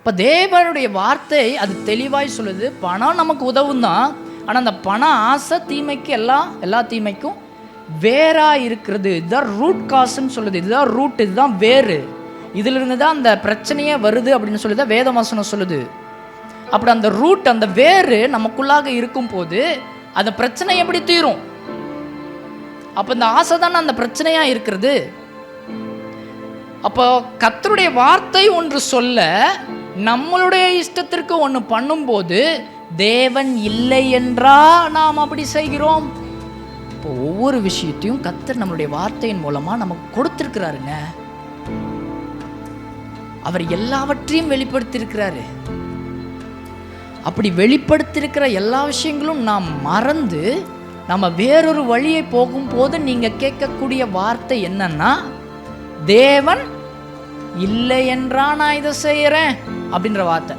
இப்போ தேவனுடைய வார்த்தை அது தெளிவாய் சொல்லுது, பணம் நமக்கு உதவும் தான். ஆனால் அந்த பண ஆசை தீமைக்கு எல்லா தீமைக்கும் வேறாக இருக்கிறது. இதுதான் ரூட் காசுன்னு சொல்லுது. இதுதான் ரூட், இதுதான் வேறு. இதிலிருந்து தான் அந்த பிரச்சனையே வருது அப்படின்னு சொல்லி தான் வேதவசனம் சொல்லுது. அப்படி அந்த ரூட், அந்த வேறு நமக்குள்ளாக இருக்கும் போது அந்த பிரச்சனை எப்படி தீரும்? அப்போ இந்த ஆசை தானே அந்த பிரச்சனையாக இருக்கிறது. அப்போ கர்த்தருடைய வார்த்தை ஒன்று சொல்ல, நம்மளுடைய இஷ்டத்திற்கு ஒன்று பண்ணும்போது தேவன் இல்லை என்றா நாம் அப்படி செய்கிறோம். இப்போ ஒவ்வொரு விஷயத்தையும் கர்த்தர் நம்மளுடைய வார்த்தையின் மூலமாக நமக்கு கொடுத்துருக்கிறாருங்க. அவர் எல்லாவற்றையும் வெளிப்படுத்தியிருக்கிறாரு. அப்படி வெளிப்படுத்தியிருக்கிற எல்லா விஷயங்களும் நாம் மறந்து நம்ம வேறொரு வழியை போகும்போது நீங்கள் கேட்கக்கூடிய வார்த்தை என்னன்னா, தேவன் இல்லை என்றா நான் இதை செய்கிறேன் அப்படின்ற வார்த்தை.